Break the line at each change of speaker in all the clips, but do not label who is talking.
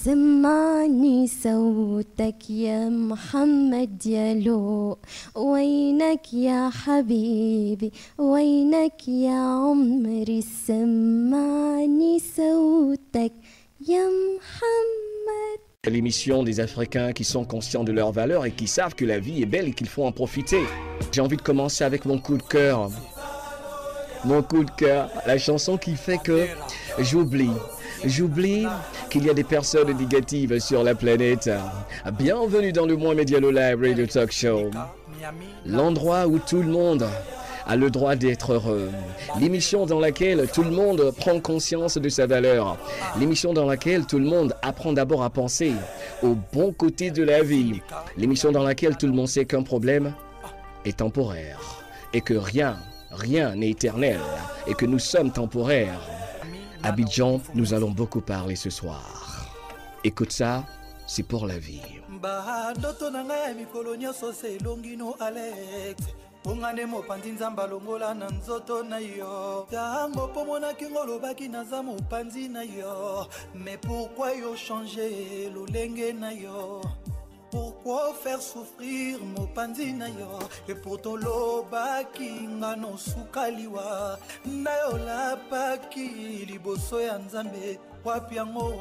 سمعني صوتك يا محمد يا لو وينك يا حبيبي وينك يا عمري سمعني صوتك يا محمد.
L'émission des Africains qui sont conscients de leurs valeurs et qui savent que la vie est belle et qu'il faut en profiter. J'ai envie de commencer avec mon coup de cœur. Mon coup de cœur, la chanson qui fait que j'oublie qu'il y a des personnes négatives sur la planète. Bienvenue dans le Moins Medialo Live Radio Talk Show. L'endroit où tout le monde a le droit d'être heureux. L'émission dans laquelle tout le monde prend conscience de sa valeur. L'émission dans laquelle tout le monde apprend d'abord à penser au bon côté de la vie. L'émission dans laquelle tout le monde sait qu'un problème est temporaire et que rien n'est éternel et que nous sommes temporaires. Abidjan, nous allons beaucoup parler ce soir. Écoute ça, c'est pour la vie.
Ongane mopanzi nzamba longola na nzoto na yo tango pomona kingolo baki naza mopanzi na yo mais pourquoi yo changer lolenge na yo pourquoi faire souffrir mopanzi na yo et pourtant lo baki ngano sukaliwa na yo la baki liboso ya nzambe wapi yango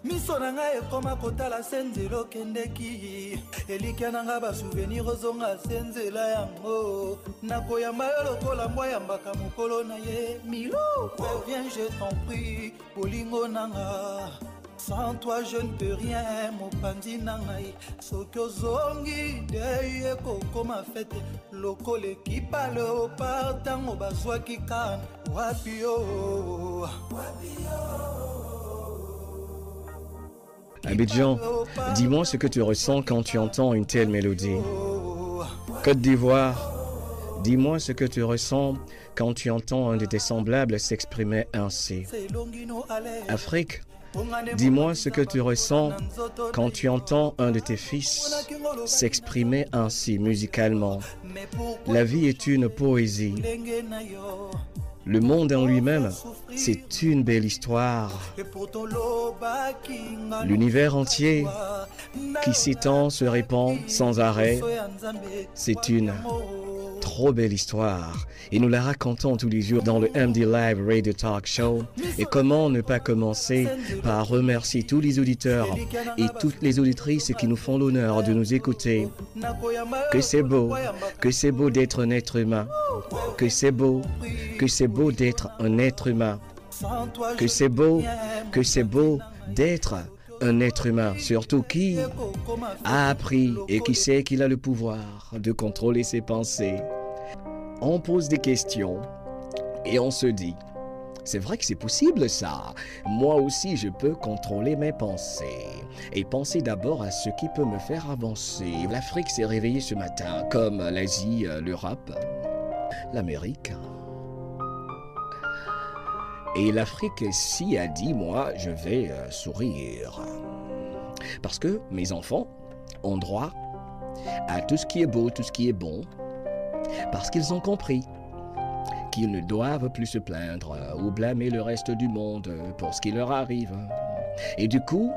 miso na ngai ekoma kotala senzelo kendeki elikia na ngai basouvenir ozonga senzela yango nakoyamba yo lokola mbwa yambaka mokolo na ye milo reviens je t'en prie bolingo na nga sans toi je ne peux rien mopanzi na ngai soki ozongi dei ekokoma fete lokola ekipa leopard ntango bazwaki kan wapi yo
Abidjan, dis-moi ce que tu ressens quand tu entends une telle mélodie. Côte d'Ivoire, dis-moi ce que tu ressens quand tu entends un de tes semblables s'exprimer ainsi. Afrique, dis-moi ce que tu ressens quand tu entends un de tes fils s'exprimer ainsi musicalement. La vie est une poésie. Le monde en lui-même, c'est une belle histoire. L'univers entier qui s'étend, se répand sans arrêt, c'est une trop belle histoire. Et nous la racontons tous les jours dans le MD Live Radio Talk Show. Et comment ne pas commencer par remercier tous les auditeurs et toutes les auditrices qui nous font l'honneur de nous écouter. Que c'est beau d'être un être humain. Que c'est beau d'être un être humain. Que c'est beau d'être un être humain, surtout qui a appris et qui sait qu'il a le pouvoir de contrôler ses pensées. On pose des questions et on se dit, c'est vrai que c'est possible ça. Moi aussi, je peux contrôler mes pensées et penser d'abord à ce qui peut me faire avancer. L'Afrique s'est réveillée ce matin, comme l'Asie, l'Europe, l'Amérique. Et l'Afrique s'y a dit, moi, je vais sourire. Parce que mes enfants ont droit à tout ce qui est beau, tout ce qui est bon. Parce qu'ils ont compris qu'ils ne doivent plus se plaindre ou blâmer le reste du monde pour ce qui leur arrive. Et du coup,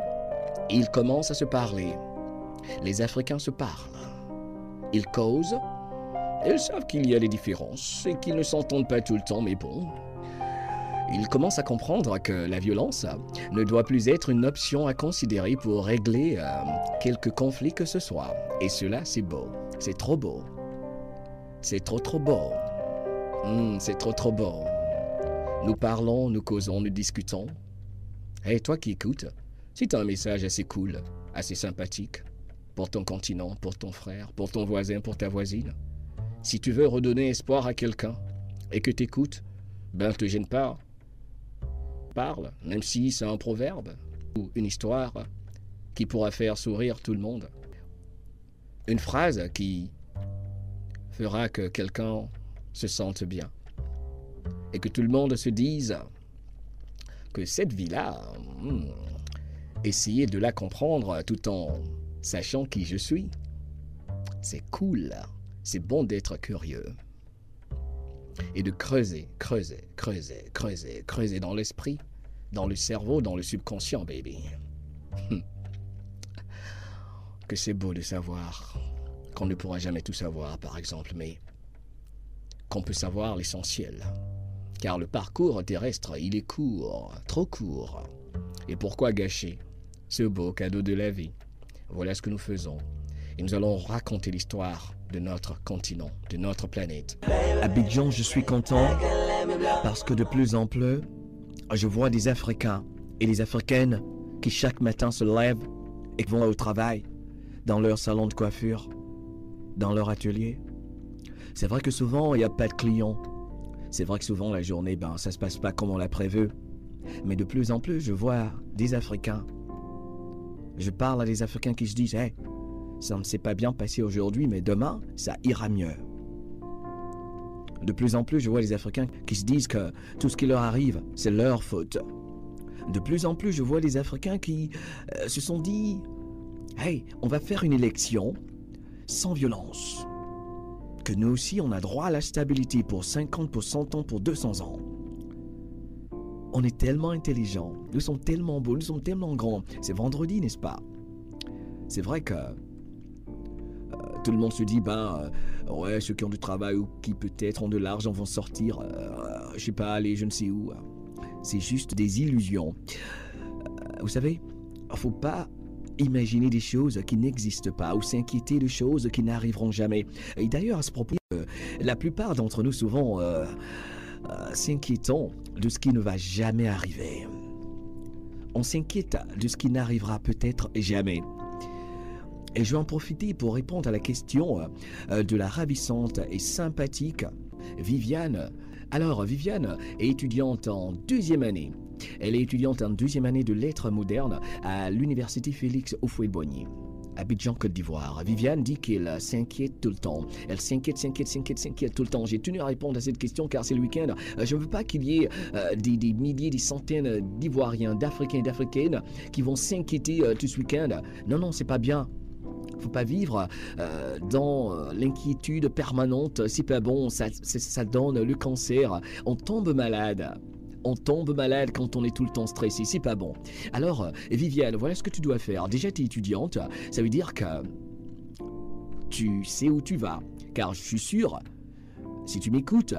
ils commencent à se parler. Les Africains se parlent. Ils causent. Ils savent qu'il y a des différences et qu'ils ne s'entendent pas tout le temps, mais bon. Ils commencent à comprendre que la violence ne doit plus être une option à considérer pour régler quelque conflit que ce soit. Et cela, c'est beau. C'est trop beau. C'est trop beau. C'est trop beau. Nous parlons, nous causons, nous discutons. Et toi qui écoutes, si tu as un message assez cool, assez sympathique, pour ton continent, pour ton frère, pour ton voisin, pour ta voisine, si tu veux redonner espoir à quelqu'un et que tu écoutes, ben ne te gêne pas. Parle, même si c'est un proverbe ou une histoire qui pourra faire sourire tout le monde. Une phrase qui fera que quelqu'un se sente bien et que tout le monde se dise que cette vie-là, essayez de la comprendre tout en sachant qui je suis. C'est cool, c'est bon d'être curieux. et de creuser, creuser, creuser, creuser, creuser dans l'esprit, dans le cerveau, dans le subconscient, baby. Que c'est beau de savoir qu'on ne pourra jamais tout savoir, par exemple, mais qu'on peut savoir l'essentiel. Car le parcours terrestre, il est court, trop court. Et pourquoi gâcher ce beau cadeau de la vie? Voilà ce que nous faisons. Et nous allons raconter l'histoire de notre continent, de notre planète. Abidjan, je suis content parce que de plus en plus, je vois des Africains et des Africaines qui chaque matin se lèvent et vont au travail, dans leur salon de coiffure, dans leur atelier. C'est vrai que souvent, il n'y a pas de clients. C'est vrai que souvent, la journée, ça ne se passe pas comme on l'a prévu. Mais de plus en plus, je vois des Africains. Je parle à des Africains qui se disent « Hey, ça ne s'est pas bien passé aujourd'hui, mais demain, ça ira mieux. » De plus en plus, je vois des Africains qui se disent que tout ce qui leur arrive, c'est leur faute. De plus en plus, je vois des Africains qui se sont dit « Hey, on va faire une élection sans violence. Que nous aussi, on a droit à la stabilité pour 50, pour 100 ans, pour 200 ans. » On est tellement intelligents, nous sommes tellement beaux, nous sommes tellement grands. C'est vendredi, n'est-ce pas? C'est vrai que tout le monde se dit, ouais, ceux qui ont du travail ou qui peut-être ont de l'argent vont sortir, je sais pas, aller je ne sais où. C'est juste des illusions. Vous savez, il ne faut pas imaginer des choses qui n'existent pas ou s'inquiéter de choses qui n'arriveront jamais. Et d'ailleurs, à ce propos, la plupart d'entre nous, souvent, s'inquiétons de ce qui ne va jamais arriver. On s'inquiète de ce qui n'arrivera peut-être jamais. Et je vais en profiter pour répondre à la question de la ravissante et sympathique Viviane. Alors, Viviane est étudiante en 2e année. Elle est étudiante en 2e année de lettres modernes à l'université Félix Houphouët-Boigny, Abidjan, Côte d'Ivoire. Viviane dit qu'elle s'inquiète tout le temps. Elle s'inquiète tout le temps. J'ai tenu à répondre à cette question car c'est le week-end. Je ne veux pas qu'il y ait des milliers, des centaines d'Ivoiriens, d'Africains et d'Africaines qui vont s'inquiéter tout ce week-end. Non, c'est pas bien. Il ne faut pas vivre dans l'inquiétude permanente. C'est pas bon, ça donne le cancer. On tombe malade. On tombe malade quand on est tout le temps stressé, c'est pas bon. Alors, Viviane, voilà ce que tu dois faire. Déjà, tu es étudiante, ça veut dire que tu sais où tu vas. Car je suis sûr, si tu m'écoutes,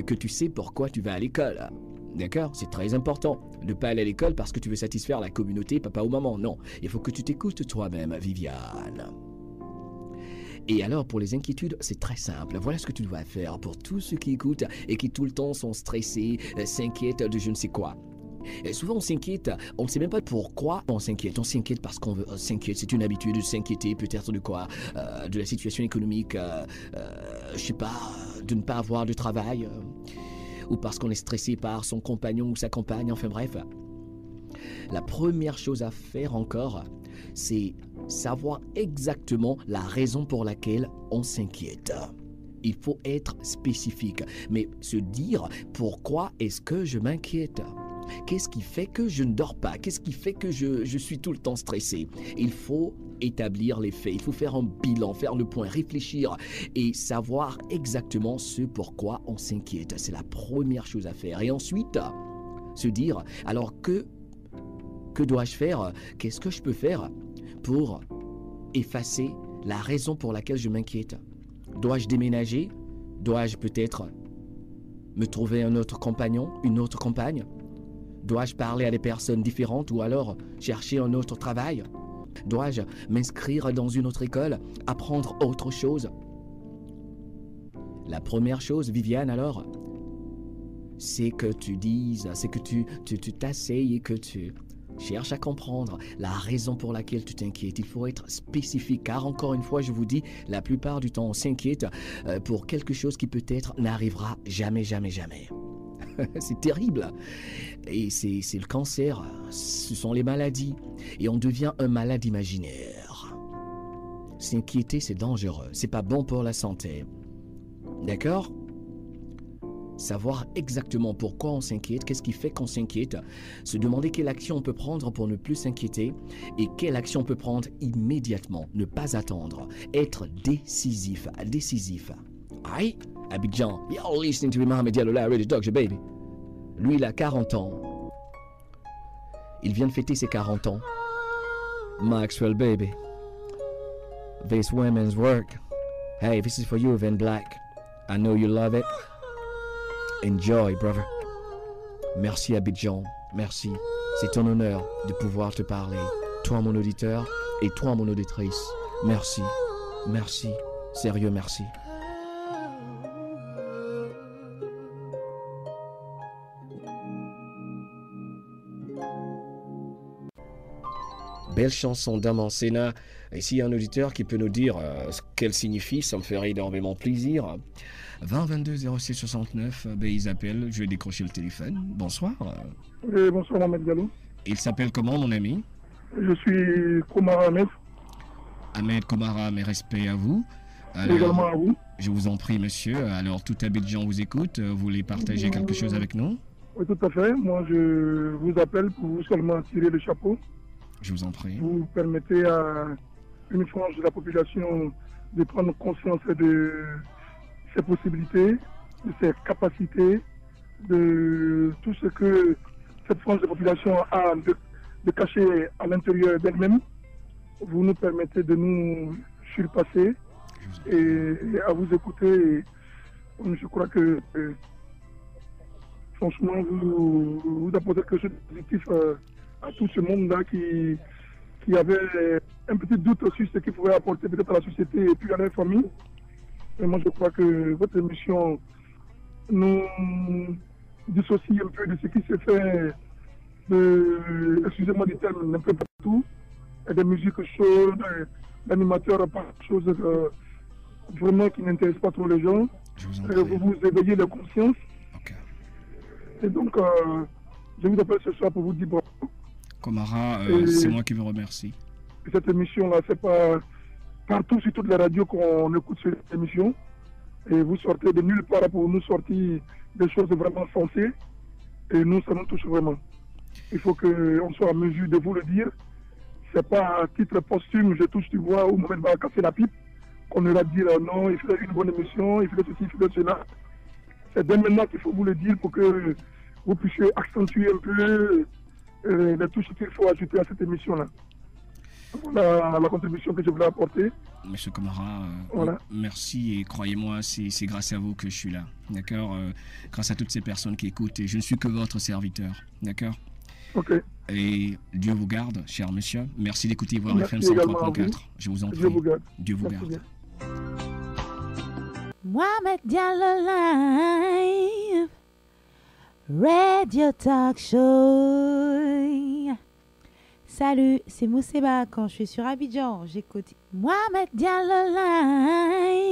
que tu sais pourquoi tu vas à l'école. D'accord? C'est très important de ne pas aller à l'école parce que tu veux satisfaire la communauté, papa ou maman. Non, il faut que tu t'écoutes toi-même, Viviane. Et alors, pour les inquiétudes, c'est très simple. Voilà ce que tu dois faire pour tous ceux qui écoutent et qui tout le temps sont stressés, s'inquiètent de je ne sais quoi. Et souvent, on s'inquiète, on ne sait même pas pourquoi on s'inquiète. On s'inquiète parce qu'on s'inquiète. C'est une habitude de s'inquiéter, peut-être de quoi? De la situation économique, je sais pas, de ne pas avoir de travail, ou parce qu'on est stressé par son compagnon ou sa compagne, enfin bref. La première chose à faire encore, c'est savoir exactement la raison pour laquelle on s'inquiète. Il faut être spécifique, mais se dire pourquoi est-ce que je m'inquiète? Qu'est-ce qui fait que je ne dors pas? Qu'est-ce qui fait que je suis tout le temps stressé? Il faut établir les faits, il faut faire un bilan, faire le point, réfléchir et savoir exactement ce pourquoi on s'inquiète. C'est la première chose à faire. Et ensuite, se dire, alors que dois-je faire? Qu'est-ce que je peux faire pour effacer la raison pour laquelle je m'inquiète? Dois-je déménager? Dois-je peut-être me trouver un autre compagnon, une autre compagne? Dois-je parler à des personnes différentes ou alors chercher un autre travail? Dois-je m'inscrire dans une autre école, apprendre autre chose? La première chose, Viviane, alors, c'est que tu dises, c'est que tu t'asseyes et que tu cherches à comprendre la raison pour laquelle tu t'inquiètes. Il faut être spécifique, car encore une fois, je vous dis, la plupart du temps, on s'inquiète pour quelque chose qui peut-être n'arrivera jamais, jamais, jamais. C'est terrible. Et c'est le cancer, ce sont les maladies. Et on devient un malade imaginaire. S'inquiéter, c'est dangereux. C'est pas bon pour la santé. D'accord? Savoir exactement pourquoi on s'inquiète, qu'est-ce qui fait qu'on s'inquiète, se demander quelle action on peut prendre pour ne plus s'inquiéter et quelle action on peut prendre immédiatement, ne pas attendre, être décisif. Aïe, Abidjan, you're listening to Mohamed Diallo, la Radio Talk Show, baby. Lui, il a 40 ans. Il vient de fêter ses 40 ans. Maxwell, baby. This women's work. Hey, this is for you, Van Black. I know you love it. Enjoy, brother. Merci, Abidjan. Merci. C'est un honneur de pouvoir te parler. Toi, mon auditeur, et toi, mon auditrice. Merci. Merci. Sérieux, merci. Belle chanson d'Amancena. Et s'il y a un auditeur qui peut nous dire ce qu'elle signifie, ça me ferait énormément plaisir. 20 22 06 69, ils appellent, je vais décrocher le téléphone. Bonsoir.
Oui, bonsoir Mohamed Diallo.
Il s'appelle comment, mon ami?
Je suis Komara Ahmed.
Ahmed Komara, mes respects à vous. Alors,
également à vous.
Je vous en prie, monsieur. Alors, tout Abidjan vous écoute. Vous voulez partager quelque chose avec nous?
Oui, tout à fait. Moi, je vous appelle pour vous seulement tirer le chapeau.
Je vous en prie.
Vous permettez à une frange de la population de prendre conscience de ses possibilités, de ses capacités, de tout ce que cette frange de population a de caché à l'intérieur d'elle-même. Vous nous permettez de nous surpasser et à vous écouter. Je crois que franchement, vous apportez quelque chose de positif à tout ce monde-là qui avait un petit doute sur ce qu'il pouvait apporter peut-être à la société et puis à leur famille. Et moi, je crois que votre émission nous dissocie un peu de ce qui se fait, excusez-moi du terme, un peu partout, et des musiques chaudes, d'animateurs par choses vraiment qui n'intéressent pas trop les gens. Vous vous éveillez les consciences.
Okay.
Et donc, je vous appelle ce soir pour vous dire bravo.
Komara, c'est moi qui vous remercie.
Cette émission-là, c'est pas partout sur toutes les radios qu'on écoute cette émission. Et vous sortez de nulle part pour nous sortir des choses vraiment sensées. Et nous, ça nous touche vraiment. Il faut qu'on soit en mesure de vous le dire. C'est pas à titre posthume, je touche du bois ou Mohamed va casser la pipe, qu'on ira dire non, il fait une bonne émission, il fait ceci, il fait cela. C'est dès maintenant qu'il faut vous le dire pour que vous puissiez accentuer un peu les touches qu'il faut ajouter à cette émission-là. Voilà la contribution que je voulais apporter.
Monsieur Komara,
voilà.
Merci et croyez-moi, c'est grâce à vous que je suis là. D'accord, grâce à toutes ces personnes qui écoutent et je ne suis que votre serviteur. D'accord.
Ok.
Et Dieu vous garde, cher monsieur. Merci d'écouter Voir FM 103.4. Je vous en prie.
Dieu vous garde.
Dieu vous garde.
Bien.
Mohamed Diallo Live Radio Talk Show. Salut, c'est Mousseba. Quand je suis sur Abidjan, j'écoute Mohamed Diallo Live.